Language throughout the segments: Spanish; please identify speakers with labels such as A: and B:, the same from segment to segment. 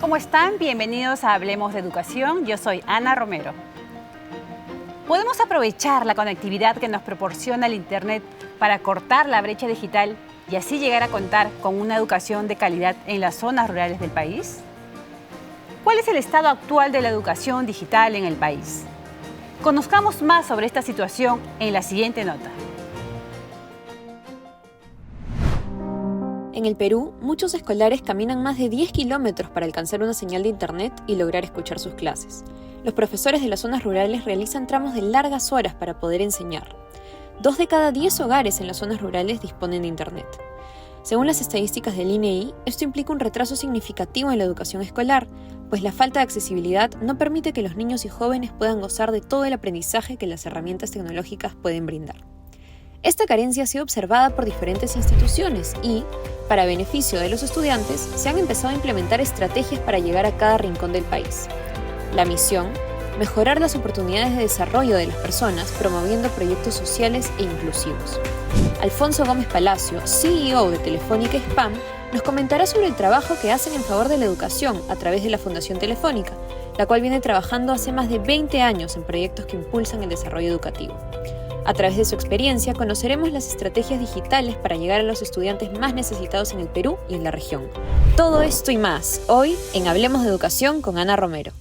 A: ¿cómo están? Bienvenidos a Hablemos de Educación. Yo soy Ana Romero. ¿Podemos aprovechar la conectividad que nos proporciona el Internet para cortar la brecha digital y así llegar a contar con una educación de calidad en las zonas rurales del país? ¿Cuál es el estado actual de la educación digital en el país? Conozcamos más sobre esta situación en la siguiente nota.
B: En el Perú, muchos escolares caminan más de 10 kilómetros para alcanzar una señal de internet y lograr escuchar sus clases. Los profesores de las zonas rurales realizan tramos de largas horas para poder enseñar. 2 de cada 10 hogares en las zonas rurales disponen de internet. Según las estadísticas del INEI, esto implica un retraso significativo en la educación escolar, pues la falta de accesibilidad no permite que los niños y jóvenes puedan gozar de todo el aprendizaje que las herramientas tecnológicas pueden brindar. Esta carencia ha sido observada por diferentes instituciones y, para beneficio de los estudiantes, se han empezado a implementar estrategias para llegar a cada rincón del país. La misión: mejorar las oportunidades de desarrollo de las personas promoviendo proyectos sociales e inclusivos. Alfonso Gómez Palacio, CEO de Telefónica Hispam, nos comentará sobre el trabajo que hacen en favor de la educación a través de la Fundación Telefónica, la cual viene trabajando hace más de 20 años en proyectos que impulsan el desarrollo educativo. A través de su experiencia, conoceremos las estrategias digitales para llegar a los estudiantes más necesitados en el Perú y en la región. Todo esto y más, hoy en Hablemos de Educación con Ana Romero.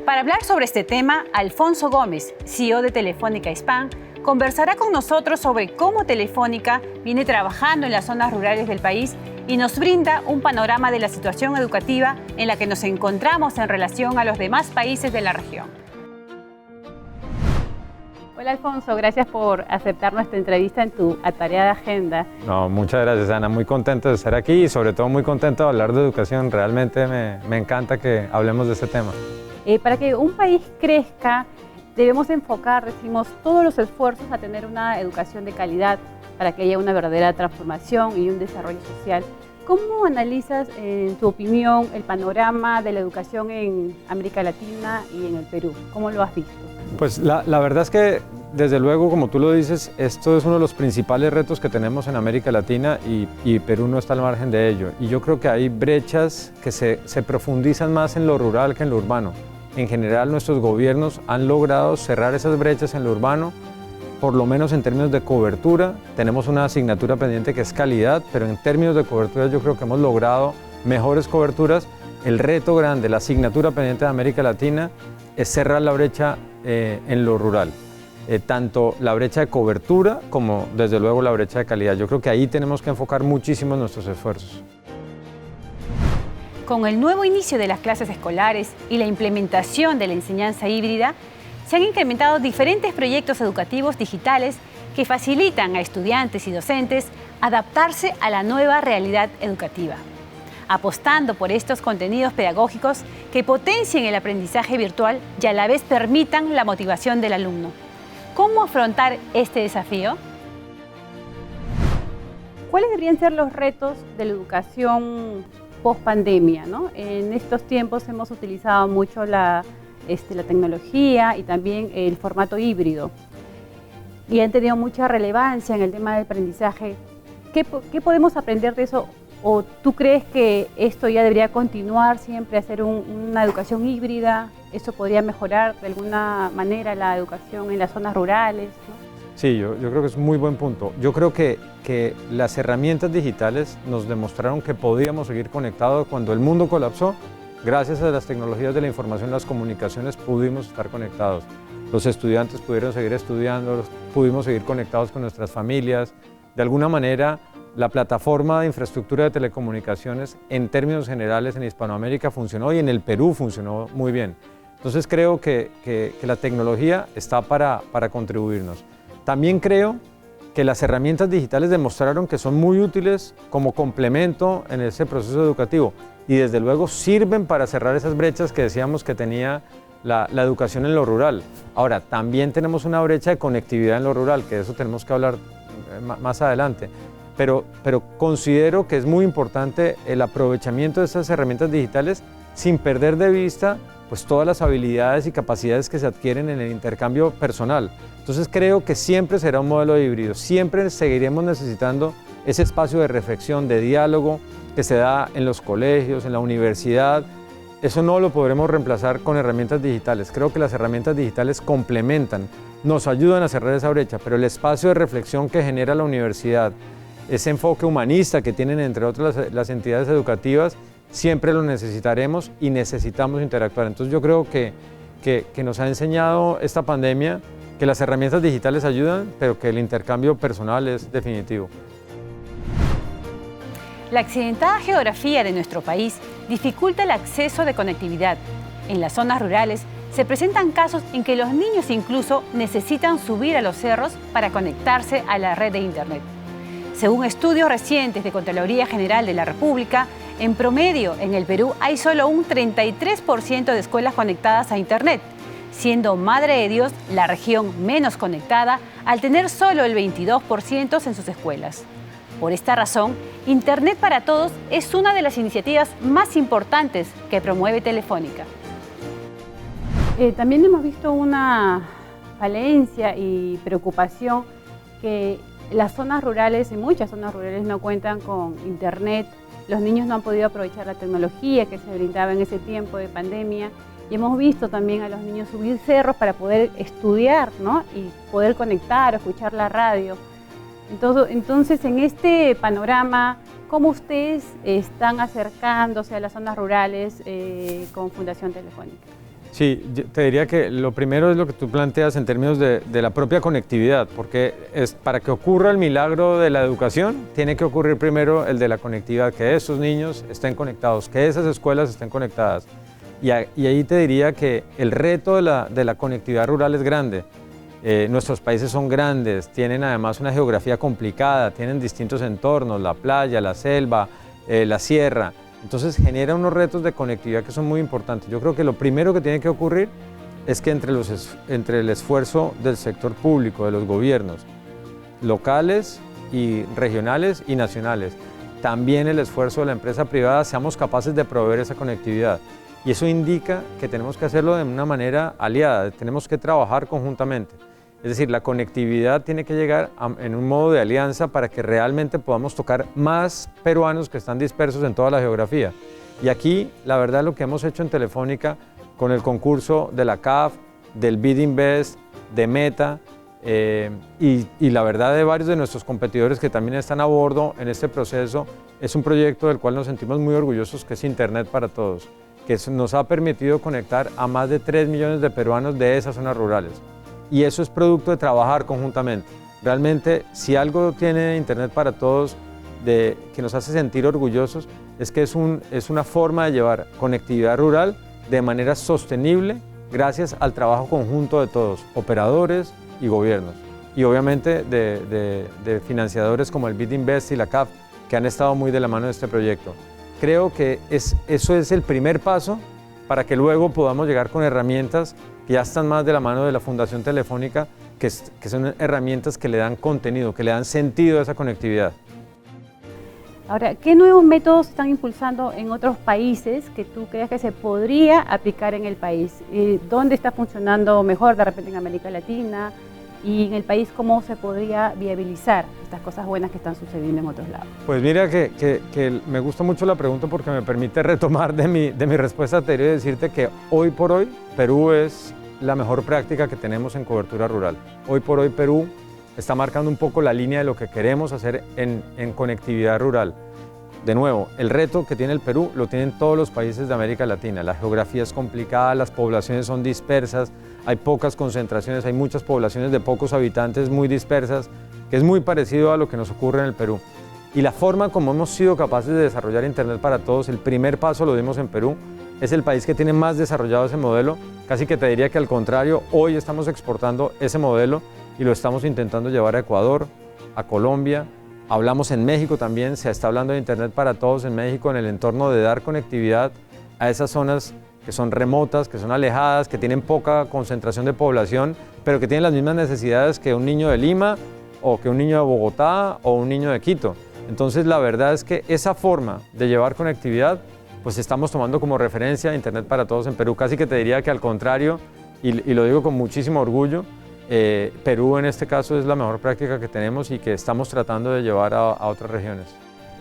A: Para hablar sobre este tema, Alfonso Gómez, CEO de Telefónica Hispam, conversará con nosotros sobre cómo Telefónica viene trabajando en las zonas rurales del país y nos brinda un panorama de la situación educativa en la que nos encontramos en relación a los demás países de la región. Hola Alfonso, gracias por aceptar nuestra entrevista en tu atareada agenda.
C: No, muchas gracias Ana, muy contento de estar aquí y sobre todo muy contento de hablar de educación. Realmente me encanta que hablemos de este tema.
A: Para que un país crezca, debemos enfocar, decimos, todos los esfuerzos a tener una educación de calidad para que haya una verdadera transformación y un desarrollo social. ¿Cómo analizas, en tu opinión, el panorama de la educación en América Latina y en el Perú? ¿Cómo lo has visto?
C: Pues la verdad es que, desde luego, como tú lo dices, esto es uno de los principales retos que tenemos en América Latina y Perú no está al margen de ello. Y yo creo que hay brechas que se profundizan más en lo rural que en lo urbano. En general, nuestros gobiernos han logrado cerrar esas brechas en lo urbano, por lo menos en términos de cobertura. Tenemos una asignatura pendiente que es calidad, pero en términos de cobertura yo creo que hemos logrado mejores coberturas. El reto grande, la asignatura pendiente de América Latina, es cerrar la brecha en lo rural. Tanto la brecha de cobertura como, desde luego, la brecha de calidad. Yo creo que ahí tenemos que enfocar muchísimo nuestros esfuerzos.
A: Con el nuevo inicio de las clases escolares y la implementación de la enseñanza híbrida, se han incrementado diferentes proyectos educativos digitales que facilitan a estudiantes y docentes adaptarse a la nueva realidad educativa, apostando por estos contenidos pedagógicos que potencien el aprendizaje virtual y a la vez permitan la motivación del alumno. ¿Cómo afrontar este desafío? ¿Cuáles deberían ser los retos de la educación post-pandemia, ¿no? En estos tiempos hemos utilizado mucho la tecnología y también el formato híbrido y han tenido mucha relevancia en el tema del aprendizaje. ¿Qué podemos aprender de eso? ¿O tú crees que esto ya debería continuar siempre, hacer una educación híbrida? ¿Eso podría mejorar de alguna manera la educación en las zonas rurales, ¿no?
C: Sí, yo creo que es un muy buen punto. Yo creo que las herramientas digitales nos demostraron que podíamos seguir conectados cuando el mundo colapsó. Gracias a las tecnologías de la información y las comunicaciones pudimos estar conectados. Los estudiantes pudieron seguir estudiando, pudimos seguir conectados con nuestras familias. De alguna manera, la plataforma de infraestructura de telecomunicaciones en términos generales en Hispanoamérica funcionó y en el Perú funcionó muy bien. Entonces creo que la tecnología está para contribuirnos. También creo que las herramientas digitales demostraron que son muy útiles como complemento en ese proceso educativo y desde luego sirven para cerrar esas brechas que decíamos que tenía la educación en lo rural. Ahora, también tenemos una brecha de conectividad en lo rural, que de eso tenemos que hablar más adelante. Pero considero que es muy importante el aprovechamiento de estas herramientas digitales sin perder de vista pues, todas las habilidades y capacidades que se adquieren en el intercambio personal. Entonces creo que siempre será un modelo híbrido, siempre seguiremos necesitando ese espacio de reflexión, de diálogo, que se da en los colegios, en la universidad, eso no lo podremos reemplazar con herramientas digitales. Creo que las herramientas digitales complementan, nos ayudan a cerrar esa brecha, pero el espacio de reflexión que genera la universidad, ese enfoque humanista que tienen entre otras las entidades educativas, siempre lo necesitaremos y necesitamos interactuar. Entonces yo creo que nos ha enseñado esta pandemia que las herramientas digitales ayudan, pero que el intercambio personal es definitivo.
D: La accidentada geografía de nuestro país dificulta el acceso de conectividad. En las zonas rurales se presentan casos en que los niños incluso necesitan subir a los cerros para conectarse a la red de Internet. Según estudios recientes de Contraloría General de la República, en promedio en el Perú hay solo un 33% de escuelas conectadas a Internet, siendo Madre de Dios la región menos conectada al tener solo el 22% en sus escuelas. Por esta razón, Internet para Todos es una de las iniciativas más importantes que promueve Telefónica.
A: También hemos visto una falencia y preocupación que las zonas rurales, y muchas zonas rurales no cuentan con Internet. Los niños no han podido aprovechar la tecnología que se brindaba en ese tiempo de pandemia. Y hemos visto también a los niños subir cerros para poder estudiar, ¿no? Y poder conectar o escuchar la radio. Entonces, en este panorama, ¿cómo ustedes están acercándose a las zonas rurales con Fundación Telefónica?
C: Sí, te diría que lo primero es lo que tú planteas en términos de la propia conectividad, porque para que ocurra el milagro de la educación, tiene que ocurrir primero el de la conectividad, que esos niños estén conectados, que esas escuelas estén conectadas. Y ahí te diría que el reto de la conectividad rural es grande. Nuestros países son grandes, tienen además una geografía complicada, tienen distintos entornos, la playa, la selva, la sierra. Entonces genera unos retos de conectividad que son muy importantes. Yo creo que lo primero que tiene que ocurrir es que entre el esfuerzo del sector público, de los gobiernos locales y regionales y nacionales, también el esfuerzo de la empresa privada, seamos capaces de proveer esa conectividad. Y eso indica que tenemos que hacerlo de una manera aliada, tenemos que trabajar conjuntamente. Es decir, la conectividad tiene que llegar en un modo de alianza para que realmente podamos tocar más peruanos que están dispersos en toda la geografía. Y aquí, la verdad, lo que hemos hecho en Telefónica, con el concurso de la CAF, del Bidding Best, de Meta, y la verdad de varios de nuestros competidores que también están a bordo en este proceso, es un proyecto del cual nos sentimos muy orgullosos, que es Internet para Todos, que nos ha permitido conectar a más de 3 millones de peruanos de esas zonas rurales. Y eso es producto de trabajar conjuntamente. Realmente, si algo tiene Internet para Todos que nos hace sentir orgullosos, es que es una forma de llevar conectividad rural de manera sostenible gracias al trabajo conjunto de todos, operadores y gobiernos. Y obviamente de financiadores como el Bidding Best y la CAF, que han estado muy de la mano de este proyecto. Creo que eso es el primer paso para que luego podamos llegar con herramientas que ya están más de la mano de la Fundación Telefónica, que son herramientas que le dan contenido, que le dan sentido a esa conectividad.
A: Ahora, ¿qué nuevos métodos están impulsando en otros países que tú creas que se podría aplicar en el país? ¿Dónde está funcionando mejor de repente en América Latina? Y en el país, ¿cómo se podría viabilizar estas cosas buenas que están sucediendo en otros lados?
C: Pues mira que me gusta mucho la pregunta porque me permite retomar de mi respuesta anterior y decirte que hoy por hoy Perú es la mejor práctica que tenemos en cobertura rural. Hoy por hoy Perú está marcando un poco la línea de lo que queremos hacer en conectividad rural. De nuevo, el reto que tiene el Perú lo tienen todos los países de América Latina. La geografía es complicada, las poblaciones son dispersas, hay pocas concentraciones, hay muchas poblaciones de pocos habitantes muy dispersas, que es muy parecido a lo que nos ocurre en el Perú. Y la forma como hemos sido capaces de desarrollar Internet para Todos, el primer paso lo dimos en Perú, es el país que tiene más desarrollado ese modelo. Casi que te diría que al contrario, hoy estamos exportando ese modelo y lo estamos intentando llevar a Ecuador, a Colombia. Hablamos en México también, se está hablando de Internet para Todos en México en el entorno de dar conectividad a esas zonas que son remotas, que son alejadas, que tienen poca concentración de población, pero que tienen las mismas necesidades que un niño de Lima o que un niño de Bogotá o un niño de Quito. Entonces la verdad es que esa forma de llevar conectividad, pues estamos tomando como referencia Internet para Todos en Perú. Casi que te diría que al contrario, y lo digo con muchísimo orgullo, Perú en este caso es la mejor práctica que tenemos y que estamos tratando de llevar a otras regiones.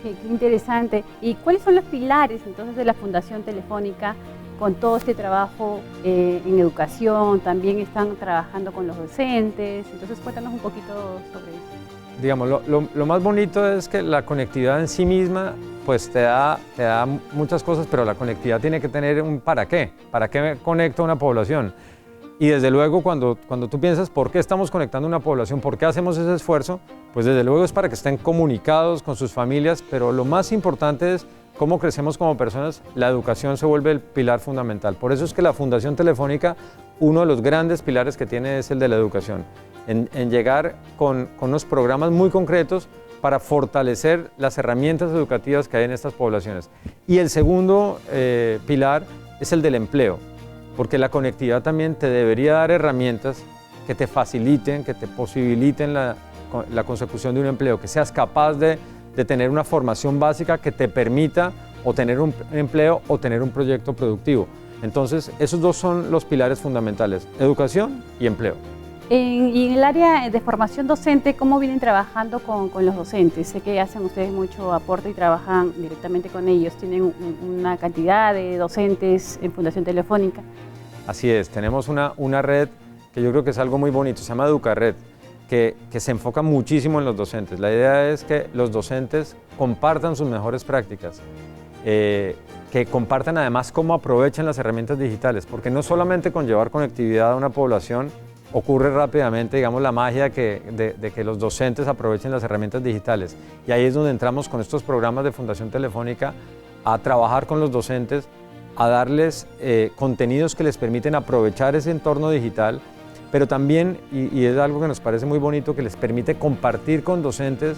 A: Qué interesante. ¿Y cuáles son los pilares entonces de la Fundación Telefónica con todo este trabajo en educación? También están trabajando con los docentes. Entonces cuéntanos un poquito sobre eso.
C: Digamos, lo más bonito es que la conectividad en sí misma pues te da muchas cosas, pero la conectividad tiene que tener un para qué me conecta a una población. Y desde luego cuando tú piensas por qué estamos conectando a una población, por qué hacemos ese esfuerzo, pues desde luego es para que estén comunicados con sus familias, pero lo más importante es cómo crecemos como personas. La educación se vuelve el pilar fundamental. Por eso es que la Fundación Telefónica, uno de los grandes pilares que tiene es el de la educación, en llegar con unos programas muy concretos para fortalecer las herramientas educativas que hay en estas poblaciones. Y el segundo pilar es el del empleo, porque la conectividad también te debería dar herramientas que te faciliten, que te posibiliten la consecución de un empleo, que seas capaz de tener una formación básica que te permita o tener un empleo o tener un proyecto productivo. Entonces, esos dos son los pilares fundamentales, educación y empleo.
A: Y en el área de formación docente, ¿cómo vienen trabajando con los docentes? Sé que hacen ustedes mucho aporte y trabajan directamente con ellos. ¿Tienen una cantidad de docentes en Fundación Telefónica?
C: Así es, tenemos una red que yo creo que es algo muy bonito, se llama EducaRed, que se enfoca muchísimo en los docentes. La idea es que los docentes compartan sus mejores prácticas, que compartan además cómo aprovechan las herramientas digitales, porque no solamente con llevar conectividad a una población ocurre rápidamente, digamos, la magia de que los docentes aprovechen las herramientas digitales. Y ahí es donde entramos con estos programas de Fundación Telefónica a trabajar con los docentes, a darles contenidos que les permiten aprovechar ese entorno digital, pero también, y es algo que nos parece muy bonito, que les permite compartir con docentes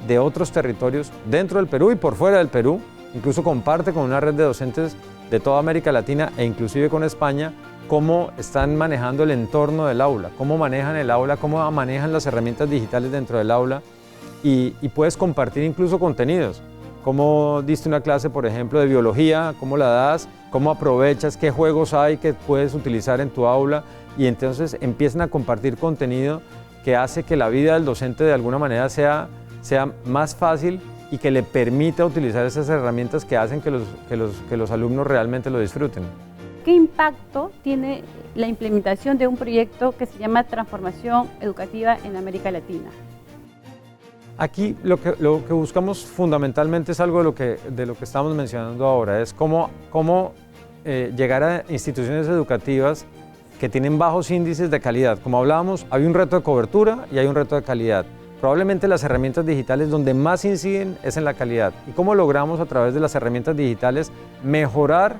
C: de otros territorios dentro del Perú y por fuera del Perú. Incluso comparte con una red de docentes de toda América Latina e inclusive con España, cómo están manejando el entorno del aula, cómo manejan el aula, cómo manejan las herramientas digitales dentro del aula y puedes compartir incluso contenidos. Cómo diste una clase, por ejemplo, de biología, cómo la das, cómo aprovechas, qué juegos hay que puedes utilizar en tu aula y entonces empiezan a compartir contenido que hace que la vida del docente de alguna manera sea más fácil y que le permita utilizar esas herramientas que hacen que los alumnos realmente lo disfruten.
A: ¿Qué impacto tiene la implementación de un proyecto que se llama Transformación Educativa en América Latina?
C: Aquí lo que buscamos fundamentalmente es algo de lo que estamos mencionando ahora, es cómo llegar a instituciones educativas que tienen bajos índices de calidad. Como hablábamos, hay un reto de cobertura y hay un reto de calidad. Probablemente las herramientas digitales donde más inciden es en la calidad. ¿Y cómo logramos a través de las herramientas digitales mejorar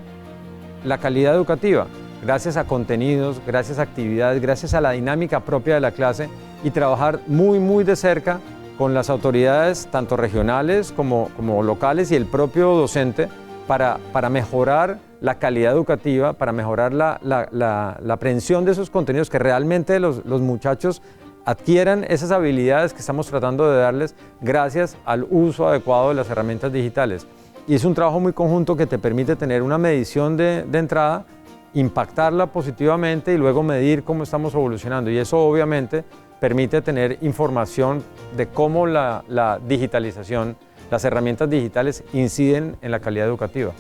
C: la calidad educativa? Gracias a contenidos, gracias a actividades, gracias a la dinámica propia de la clase y trabajar muy de cerca con las autoridades tanto regionales como locales y el propio docente para mejorar la calidad educativa, para mejorar la aprehensión de esos contenidos, que realmente los muchachos adquieran esas habilidades que estamos tratando de darles gracias al uso adecuado de las herramientas digitales. Y es un trabajo muy conjunto que te permite tener una medición de entrada, impactarla positivamente y luego medir cómo estamos evolucionando. Y eso obviamente permite tener información de cómo la digitalización, las herramientas digitales inciden en la calidad educativa.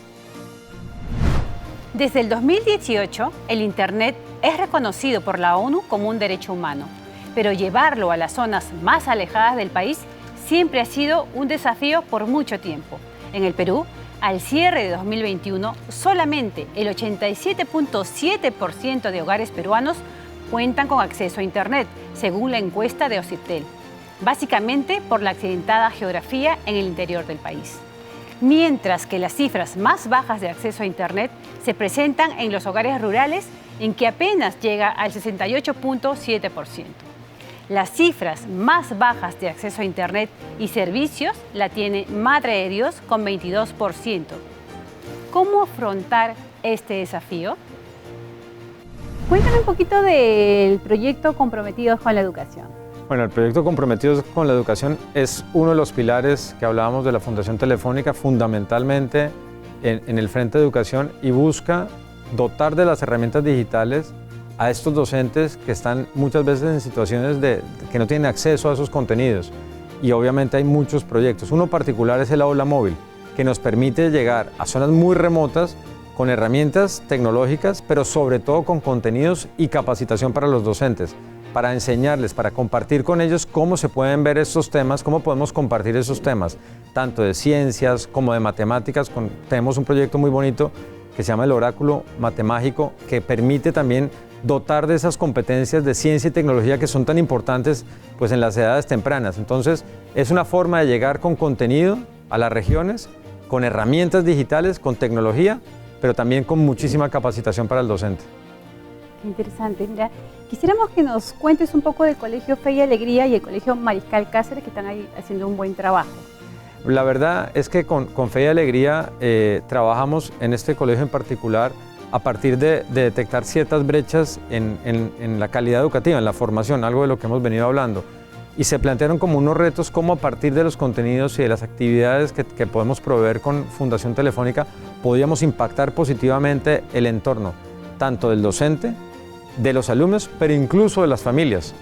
D: Desde el 2018, el Internet es reconocido por la ONU como un derecho humano, pero llevarlo a las zonas más alejadas del país siempre ha sido un desafío por mucho tiempo. En el Perú, al cierre de 2021, solamente el 87.7% de hogares peruanos cuentan con acceso a Internet, según la encuesta de OCIPTEL, básicamente por la accidentada geografía en el interior del país. Mientras que las cifras más bajas de acceso a Internet se presentan en los hogares rurales, en que apenas llega al 68.7%. Las cifras más bajas de acceso a Internet y servicios la tiene Madre de Dios con 22%. ¿Cómo afrontar este desafío?
A: Cuéntame un poquito del proyecto Comprometidos con la Educación.
C: Bueno, el proyecto Comprometidos con la Educación es uno de los pilares que hablábamos de la Fundación Telefónica, fundamentalmente en el Frente de Educación, y busca dotar de las herramientas digitales a estos docentes que están muchas veces en situaciones que no tienen acceso a esos contenidos. y obviamente hay muchos proyectos. Uno particular es el aula móvil, que nos permite llegar a zonas muy remotas con herramientas tecnológicas, pero sobre todo con contenidos y capacitación para los docentes, para enseñarles, para compartir con ellos cómo se pueden ver estos temas, cómo podemos compartir esos temas, tanto de ciencias como de matemáticas. Tenemos un proyecto muy bonito que se llama el Oráculo Matemágico, que permite también dotar de esas competencias de ciencia y tecnología que son tan importantes pues, en las edades tempranas. Entonces, es una forma de llegar con contenido a las regiones, con herramientas digitales, con tecnología, pero también con muchísima capacitación para el docente.
A: Qué interesante. Mira, quisiéramos que nos cuentes un poco del Colegio Fe y Alegría y el Colegio Mariscal Cáceres, que están ahí haciendo un buen trabajo.
C: La verdad es que con Fe y Alegría trabajamos en este colegio en particular a partir de detectar ciertas brechas en la calidad educativa, en la formación, algo de lo que hemos venido hablando. Y se plantearon como unos retos cómo a partir de los contenidos y de las actividades que podemos proveer con Fundación Telefónica podíamos impactar positivamente el entorno, tanto del docente, de los alumnos, pero incluso de las familias.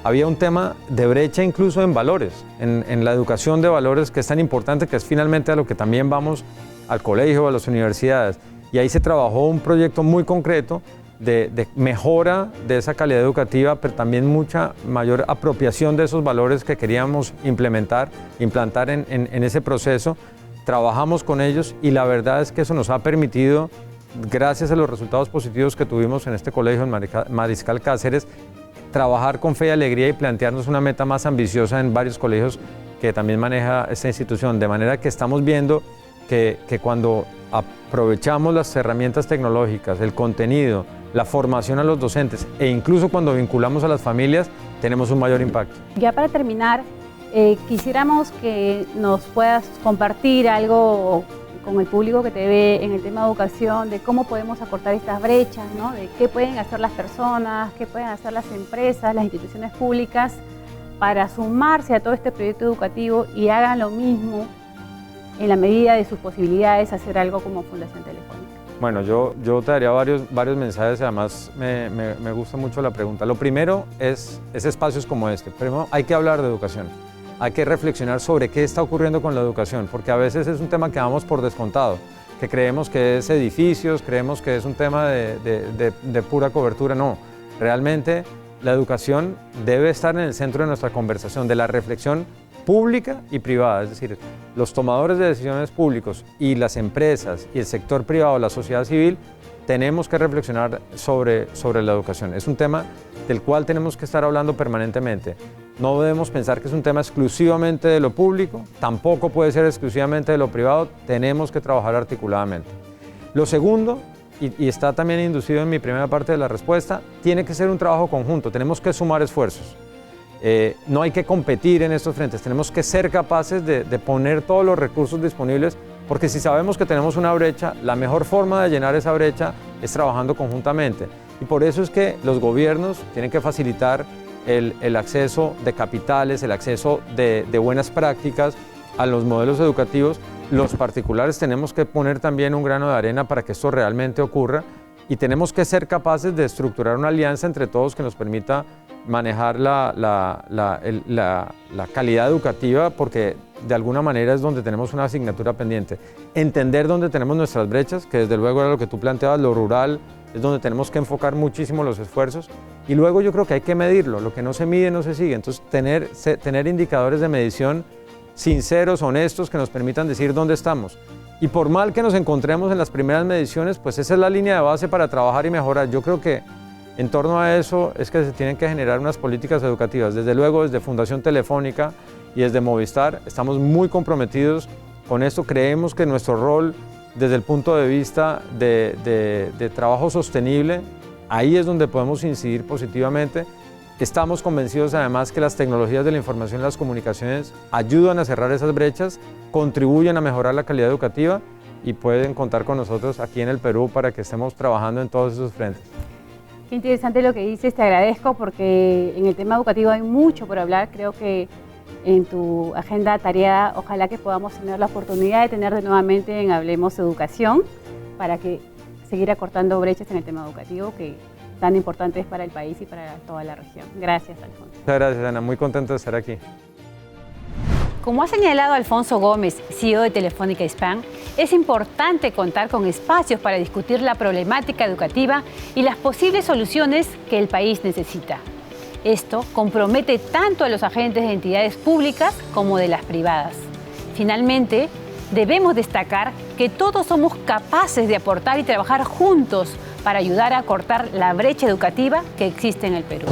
C: Había un tema de brecha incluso en valores, en la educación de valores, que es tan importante, que es finalmente a lo que también vamos al colegio, a las universidades. Y ahí se trabajó un proyecto muy concreto de mejora de esa calidad educativa, pero también mucha mayor apropiación de esos valores que queríamos implantar en ese proceso. Trabajamos con ellos y la verdad es que eso nos ha permitido, gracias a los resultados positivos que tuvimos en este colegio en Mariscal Cáceres, trabajar con Fe y Alegría y plantearnos una meta más ambiciosa en varios colegios que también maneja esta institución, de manera que estamos viendo que cuando aprovechamos las herramientas tecnológicas, el contenido, la formación a los docentes e incluso cuando vinculamos a las familias, tenemos un mayor impacto.
A: Ya para terminar, quisiéramos que nos puedas compartir algo con el público que te ve en el tema de educación, de cómo podemos acortar estas brechas, ¿no? De qué pueden hacer las personas, qué pueden hacer las empresas, las instituciones públicas para sumarse a todo este proyecto educativo y hagan lo mismo en la medida de sus posibilidades, hacer algo como Fundación Telefónica.
C: Bueno, yo te daría varios mensajes y además me gusta mucho la pregunta. Lo primero es espacios como este. Primero hay que hablar de educación, hay que reflexionar sobre qué está ocurriendo con la educación, porque a veces es un tema que damos por descontado, que creemos que es edificios, creemos que es un tema de pura cobertura. No, realmente la educación debe estar en el centro de nuestra conversación, de la reflexión pública y privada, es decir, los tomadores de decisiones públicos y las empresas y el sector privado, la sociedad civil, tenemos que reflexionar sobre la educación. Es un tema del cual tenemos que estar hablando permanentemente. No debemos pensar que es un tema exclusivamente de lo público, tampoco puede ser exclusivamente de lo privado, tenemos que trabajar articuladamente. Lo segundo, y está también inducido en mi primera parte de la respuesta, tiene que ser un trabajo conjunto, tenemos que sumar esfuerzos. No hay que competir en estos frentes, tenemos que ser capaces de poner todos los recursos disponibles, porque si sabemos que tenemos una brecha, la mejor forma de llenar esa brecha es trabajando conjuntamente. Y por eso es que los gobiernos tienen que facilitar el acceso de capitales, el acceso de buenas prácticas a los modelos educativos. Los particulares tenemos que poner también un grano de arena para que esto realmente ocurra y tenemos que ser capaces de estructurar una alianza entre todos que nos permita manejar la calidad educativa, porque de alguna manera es donde tenemos una asignatura pendiente. Entender dónde tenemos nuestras brechas, que desde luego era lo que tú planteabas, lo rural, es donde tenemos que enfocar muchísimo los esfuerzos, y luego yo creo que hay que medirlo, lo que no se mide no se sigue, entonces tener indicadores de medición sinceros, honestos, que nos permitan decir dónde estamos. Y por mal que nos encontremos en las primeras mediciones, pues esa es la línea de base para trabajar y mejorar. Yo creo que en torno a eso es que se tienen que generar unas políticas educativas. Desde luego, desde Fundación Telefónica y desde Movistar, estamos muy comprometidos con esto. Creemos que nuestro rol, desde el punto de vista de trabajo sostenible, ahí es donde podemos incidir positivamente. Estamos convencidos además que las tecnologías de la información y las comunicaciones ayudan a cerrar esas brechas, contribuyen a mejorar la calidad educativa y pueden contar con nosotros aquí en el Perú para que estemos trabajando en todos esos frentes.
A: Qué interesante lo que dices, te agradezco porque en el tema educativo hay mucho por hablar. Creo que en tu agenda tareada, ojalá que podamos tener la oportunidad de tener nuevamente en Hablemos Educación para que seguir acortando brechas en el tema educativo que tan importante es para el país y para toda la región. Gracias, Alfonso.
C: Muchas gracias, Ana. Muy contento de estar aquí.
D: Como ha señalado Alfonso Gómez, CEO de Telefónica Hispam, es importante contar con espacios para discutir la problemática educativa y las posibles soluciones que el país necesita. Esto compromete tanto a los agentes de entidades públicas como de las privadas. Finalmente, debemos destacar que todos somos capaces de aportar y trabajar juntos para ayudar a cortar la brecha educativa que existe en el Perú.